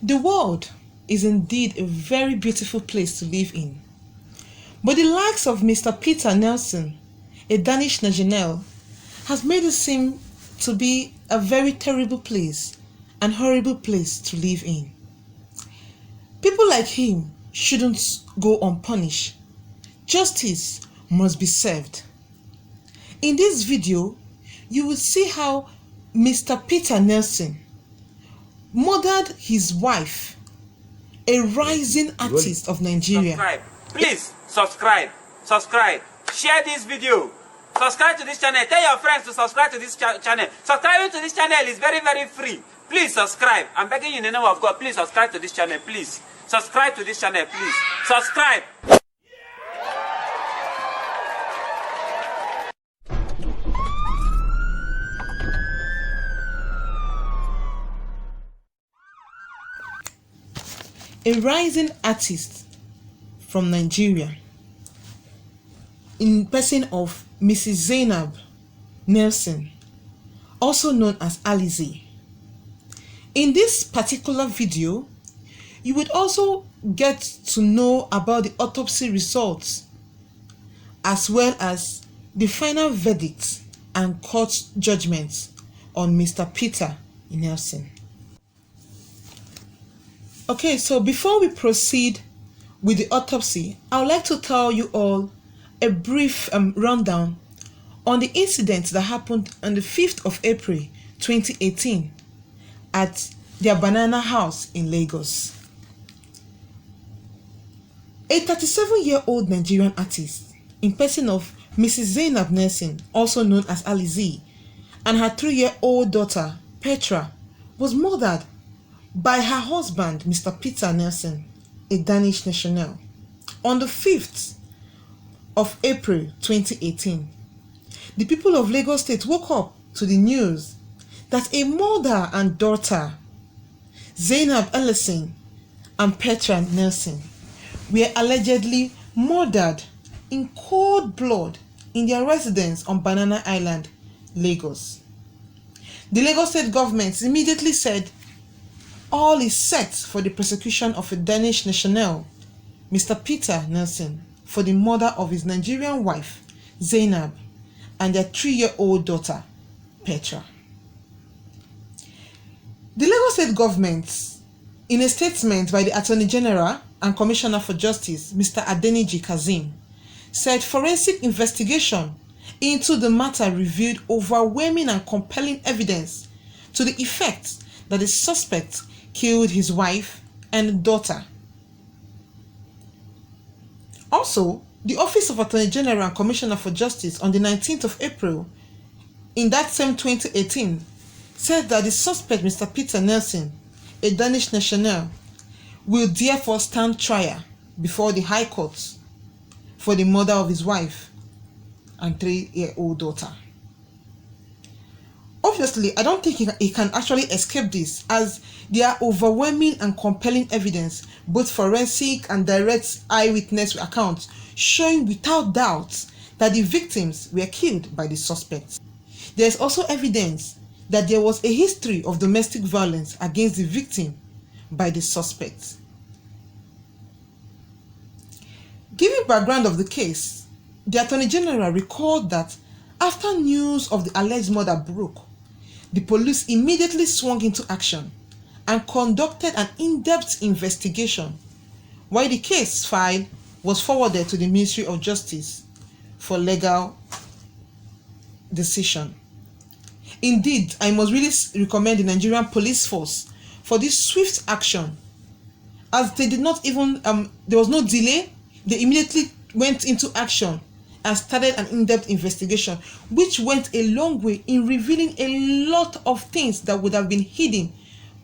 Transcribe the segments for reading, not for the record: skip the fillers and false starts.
The world is indeed a very beautiful place to live in. But the likes of Mr. Peter Nielsen, a Danish national, has made it seem to be a very terrible place, an horrible place to live in. People like him shouldn't go unpunished. Justice must be served. In this video, you will see how Mr. Peter Nielsen murdered his wife, a rising artist of Nigeria. Subscribe. Please subscribe. Share this video. Subscribe to this channel. Tell your friends to subscribe to this channel. Subscribing to this channel is very, very free. Please subscribe. I'm begging you in the name of God. Please subscribe to this channel. Please subscribe to this channel. Please subscribe. A rising artist from Nigeria, in person of Mrs. Zainab Nielsen, also known as Alizee. In this particular video, you would also get to know about the autopsy results, as well as the final verdict and court judgments on Mr. Peter Nielsen. Okay, so before we proceed with the autopsy, I would like to tell you all a brief rundown on the incident that happened on the 5th of April 2018 at their banana house in Lagos. A 37-year-old Nigerian artist, in person of Mrs. Zainab Nielsen, also known as Alizee, and her 3-year-old daughter, Petra, was murdered by her husband, Mr. Peter Nielsen, a Danish national, on the 5th of April 2018. The people of Lagos State woke up to the news that a mother and daughter, Zainab Alizee and Petra Nielsen, were allegedly murdered in cold blood in their residence on Banana Island, Lagos. The Lagos State government immediately said all is set for the prosecution of a Danish national, Mr. Peter Nielsen, for the murder of his Nigerian wife, Zainab, and their 3-year-old daughter, Petra. The Lagos State government, in a statement by the Attorney General and Commissioner for Justice, Mr. Adeniji Kazeem, said forensic investigation into the matter revealed overwhelming and compelling evidence to the effect that the suspect killed his wife and daughter. Also, the Office of Attorney General and Commissioner for Justice on the 19th of April in that same 2018 said that the suspect, Mr. Peter Nielsen, a Danish national, will therefore stand trial before the High Court for the murder of his wife and 3-year-old daughter. Obviously, I don't think he can actually escape this, as there are overwhelming and compelling evidence, both forensic and direct eyewitness accounts, showing without doubt that the victims were killed by the suspects. There is also evidence that there was a history of domestic violence against the victim by the suspects. Giving background of the case, the Attorney General recalled that after news of the alleged murder broke, the police immediately swung into action and conducted an in-depth investigation, while the case file was forwarded to the Ministry of Justice for legal decision. Indeed, I must really recommend the Nigerian police force for this swift action, as they did not even, there was no delay. They immediately went into action and started an in-depth investigation, which went a long way in revealing a lot of things that would have been hidden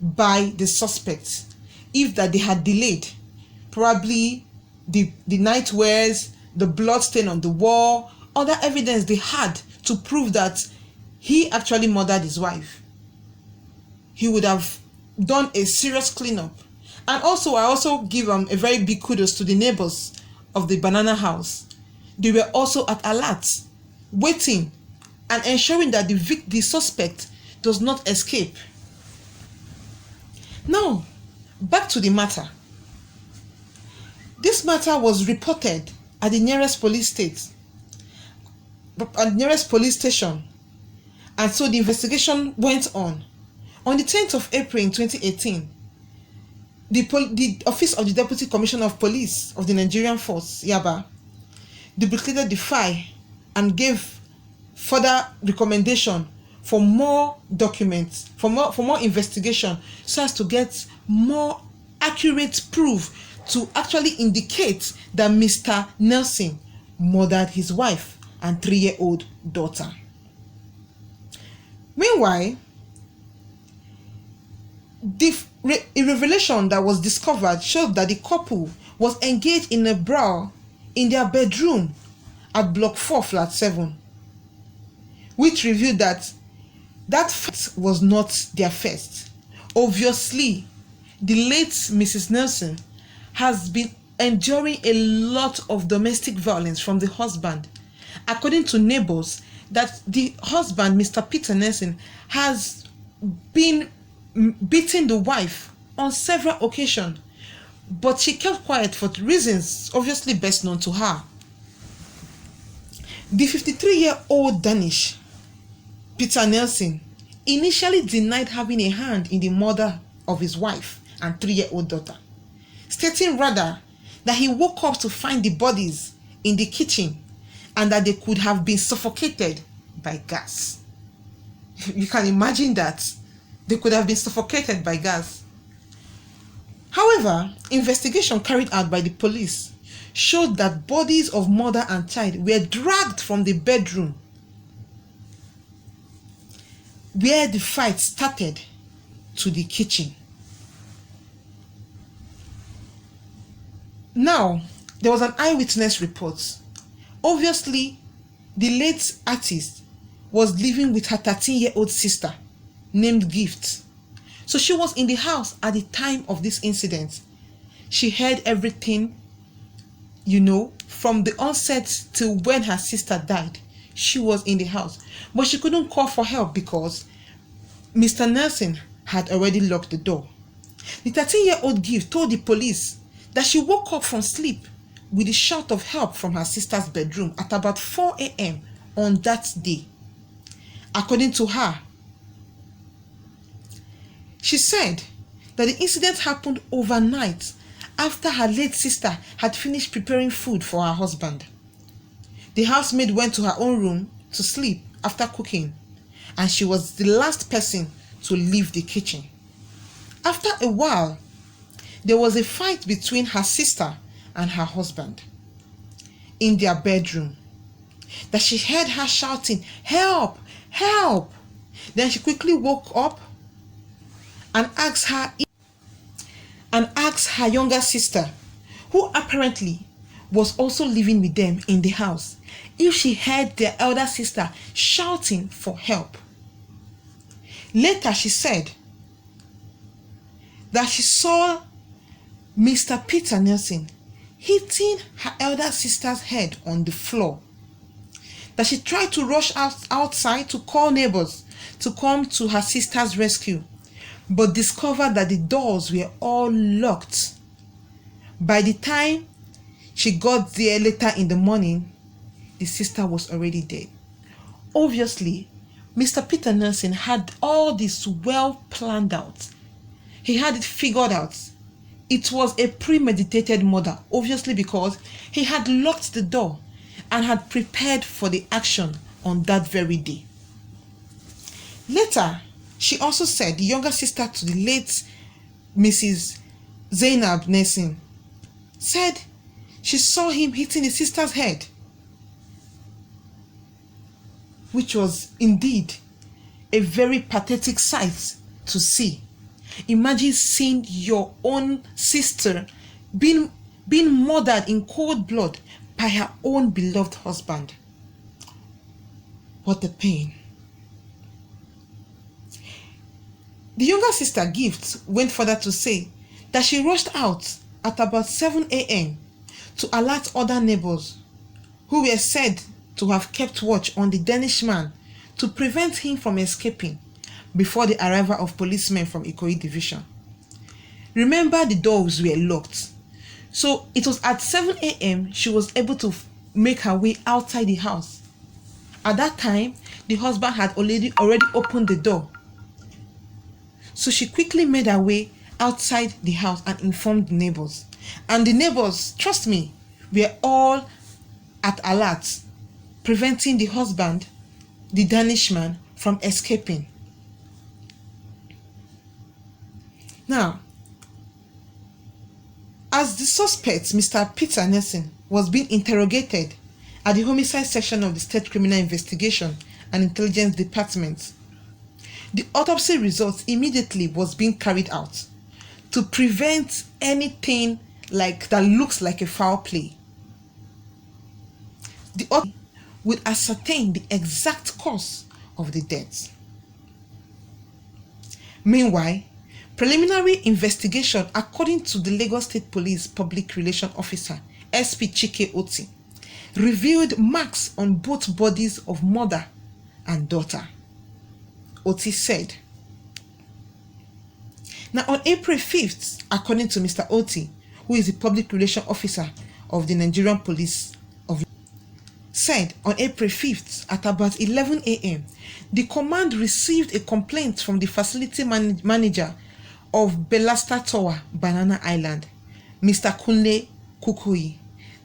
by the suspects if that they had delayed. Probably the night wears, the blood stain on the wall, other evidence they had to prove that he actually murdered his wife. He would have done a serious cleanup. And also, I also give a very big kudos to the neighbors of the banana house. They were also at alert, waiting and ensuring that the suspect does not escape. Now, back to the matter. This matter was reported at the nearest police station, and so the investigation went on. On the 10th of April in 2018, the Office of the Deputy Commissioner of Police of the Nigerian Force, Yaba, duplicated the file and gave further recommendation for more documents, for more investigation, so as to get more accurate proof to actually indicate that Mr. Nielsen murdered his wife and 3-year-old daughter. Meanwhile, a revelation that was discovered showed that the couple was engaged in a brawl in their bedroom at Block 4, Flat 7, which revealed that fight was not their first. Obviously, the late Mrs. Nielsen has been enduring a lot of domestic violence from the husband. According to neighbors, that the husband, Mr. Peter Nielsen, has been beating the wife on several occasions, but she kept quiet for reasons obviously best known to her. The 53-year-old Danish, Peter Nielsen, initially denied having a hand in the murder of his wife and 3-year-old daughter, stating rather that he woke up to find the bodies in the kitchen and that they could have been suffocated by gas. You can imagine that. They could have been suffocated by gas. However, investigation carried out by the police showed that bodies of mother and child were dragged from the bedroom where the fight started to the kitchen. Now, there was an eyewitness report. Obviously, the late artist was living with her 13-year-old sister named Gift. So she was in the house at the time of this incident. She heard everything, from the onset till when her sister died. She was in the house, but she couldn't call for help because Mr. Nielsen had already locked the door. The 13-year-old Gift told the police that she woke up from sleep with a shout of help from her sister's bedroom at about 4 a.m. on that day. According to her, she said that the incident happened overnight after her late sister had finished preparing food for her husband. The housemaid went to her own room to sleep after cooking, and she was the last person to leave the kitchen. After a while, there was a fight between her sister and her husband in their bedroom, that she heard her shouting, "Help! Help!" Then she quickly woke up and asked her younger sister, who apparently was also living with them in the house, if she heard their elder sister shouting for help. Later, she said that she saw Mr. Peter Nielsen hitting her elder sister's head on the floor, that she tried to rush outside to call neighbors to come to her sister's rescue, but discovered that the doors were all locked. By the time she got there later in the morning, the sister was already dead. Obviously, Mr. Peter Nielsen had all this well planned out. He had it figured out. It was a premeditated murder, obviously, because he had locked the door and had prepared for the action on that very day. Later, she also said the younger sister to the late Mrs. Zainab Nielsen said she saw him hitting his sister's head, which was indeed a very pathetic sight to see. Imagine seeing your own sister being murdered in cold blood by her own beloved husband. What a pain. The younger sister, Gift, went further to say that she rushed out at about 7 a.m. to alert other neighbors who were said to have kept watch on the Danish man to prevent him from escaping before the arrival of policemen from A.K.A. division. Remember, the doors were locked. So it was at 7 a.m. she was able to make her way outside the house. At that time, the husband had already opened the door. So she quickly made her way outside the house and informed the neighbors. And the neighbors, trust me, were all at alert, preventing the husband, the Danish man, from escaping. Now, as the suspect, Mr. Peter Nielsen, was being interrogated at the homicide section of the State Criminal Investigation and Intelligence Department, the autopsy results immediately was being carried out to prevent anything like that looks like a foul play. The autopsy would ascertain the exact cause of the death. Meanwhile, preliminary investigation, according to the Lagos State Police Public Relations Officer, SP Chike Oti, revealed marks on both bodies of mother and daughter. Oti said. Now, on April 5th, according to Mr. Oti, who is the Public Relations Officer of the Nigerian Police, said on April 5th at about 11 a.m., the command received a complaint from the facility manager of Belasta Tower, Banana Island, Mr. Kunle Kukuyi,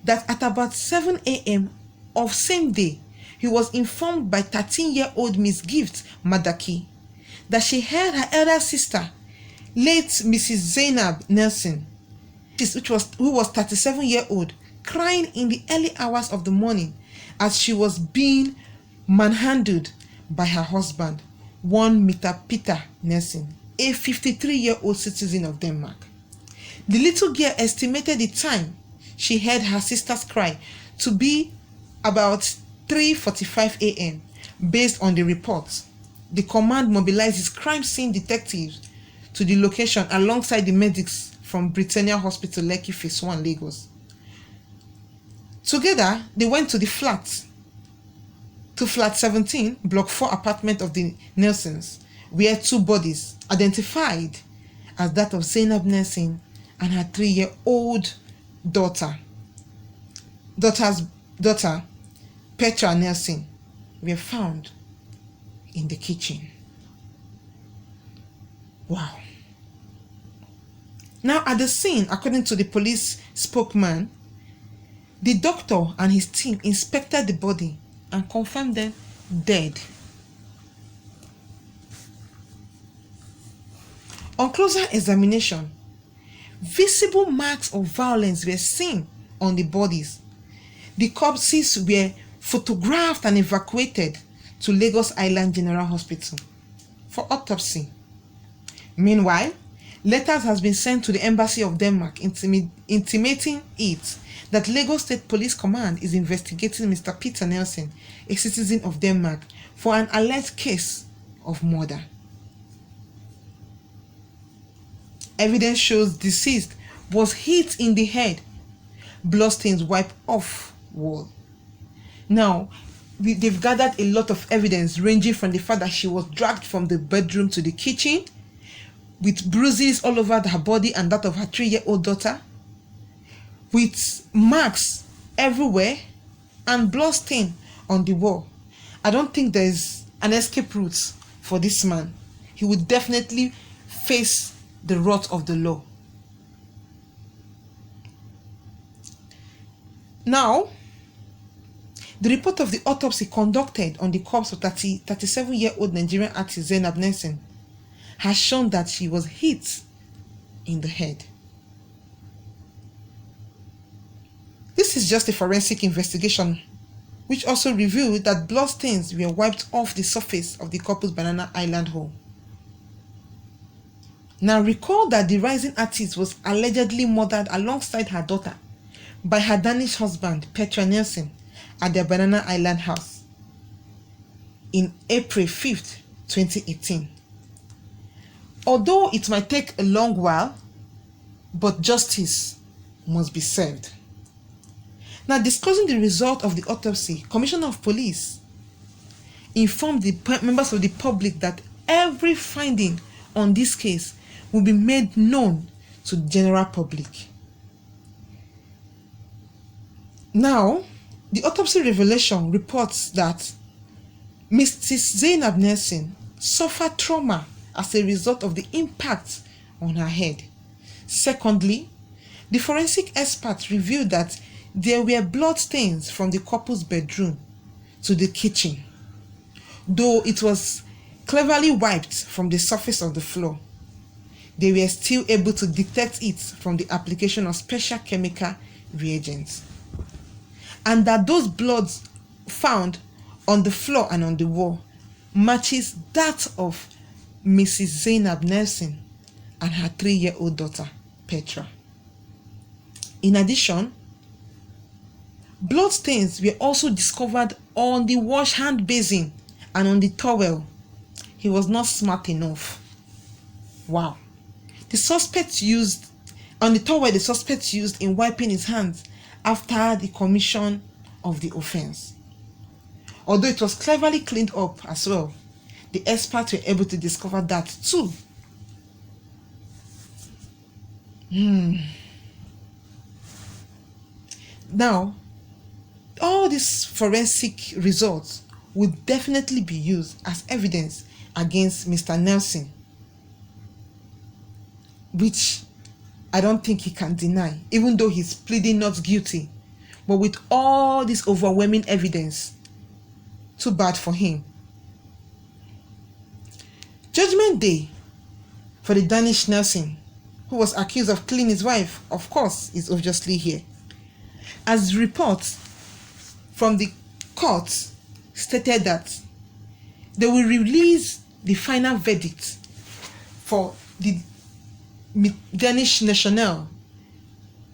that at about 7 a.m. of same day, he was informed by 13-year-old Miss Gift Madaki that she heard her elder sister, late Mrs. Zainab Nielsen, who was 37-year-old, crying in the early hours of the morning as she was being manhandled by her husband, one Mr. Peter Nielsen, a 53-year-old citizen of Denmark. The little girl estimated the time she heard her sister's cry to be about 3:45 a.m. Based on the reports, the command mobilized its crime scene detectives to the location alongside the medics from Britannia Hospital, Lekki, Phase 1, Lagos. Together, they went to flat 17, Block 4 apartment of the Nielsens, where two bodies, identified as that of Zainab Nielsen and her 3-year-old daughter's daughter, Petra Nielsen, were found in the kitchen. Wow. Now, at the scene, according to the police spokesman, the doctor and his team inspected the body and confirmed them dead. On closer examination, visible marks of violence were seen on the bodies. The corpses were photographed and evacuated to Lagos Island General Hospital for autopsy. Meanwhile, letters has been sent to the Embassy of Denmark intimating it that Lagos State Police Command is investigating Mr. Peter Nielsen, a citizen of Denmark, for an alleged case of murder. Evidence shows deceased was hit in the head, bloodstains wiped off wall. Now, they've gathered a lot of evidence ranging from the fact that she was dragged from the bedroom to the kitchen with bruises all over her body and that of her 3-year-old daughter, with marks everywhere and bloodstain on the wall. I don't think there's an escape route for this man. He would definitely face the wrath of the law. Now, the report of the autopsy conducted on the corpse of 37-year-old Nigerian artist Zainab Nielsen has shown that she was hit in the head. This is just a forensic investigation, which also revealed that bloodstains were wiped off the surface of the couple's Banana Island home. Now, recall that the rising artist was allegedly murdered alongside her daughter by her Danish husband, Petra Nielsen, at their Banana Island house in April 5th, 2018. Although it might take a long while, but justice must be served. Now, disclosing the result of the autopsy, Commissioner of Police informed the members of the public that every finding on this case will be made known to the general public. Now, the autopsy revelation reports that Mrs. Zainab Nielsen suffered trauma as a result of the impact on her head. Secondly, the forensic experts revealed that there were blood stains from the couple's bedroom to the kitchen, though it was cleverly wiped from the surface of the floor. They were still able to detect it from the application of special chemical reagents. And that those bloods found on the floor and on the wall matches that of Mrs. Zainab Nielsen and her 3-year-old daughter, Petra. In addition, blood stains were also discovered on the wash hand basin and on the towel. He was not smart enough. Wow. The suspect used in wiping his hands after the commission of the offense. Although it was cleverly cleaned up as well, the experts were able to discover that too. Now, all these forensic results would definitely be used as evidence against Mr. Nielsen, which I don't think he can deny, even though he's pleading not guilty. But with all this overwhelming evidence, too bad for him. Judgment Day for the Danish Nielsen, who was accused of killing his wife, of course, is obviously here. As reports from the court stated that they will release the final verdict for the Danish national,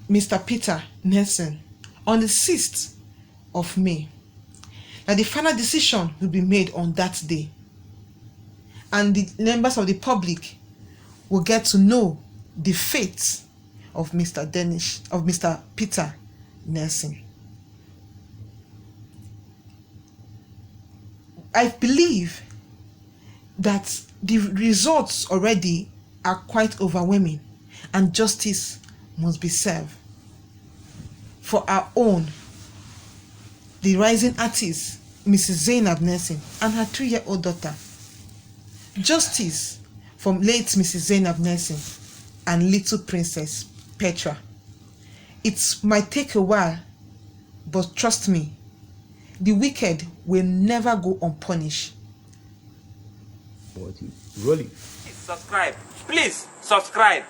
Mr. Peter Nielsen, on the 6th of May. That the final decision will be made on that day. And the members of the public will get to know the fate of Mr. Peter Nielsen. I believe that the results already are quite overwhelming and justice must be served for our own, the rising artist, Mrs. Zainab Nielsen, and her 3-year-old daughter. Justice for late Mrs. Zainab Nielsen and little princess Petra. It might take a while, but trust me, the wicked will never go unpunished. Rolling. Subscribe. Please subscribe.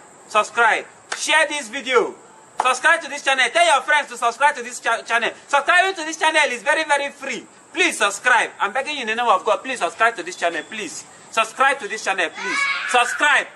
Share this video. Subscribe to this channel. Tell your friends to subscribe to this channel. Subscribing to this channel is very, very free. Please subscribe. I'm begging you in the name of God. Please subscribe to this channel. Please subscribe to this channel. Please subscribe.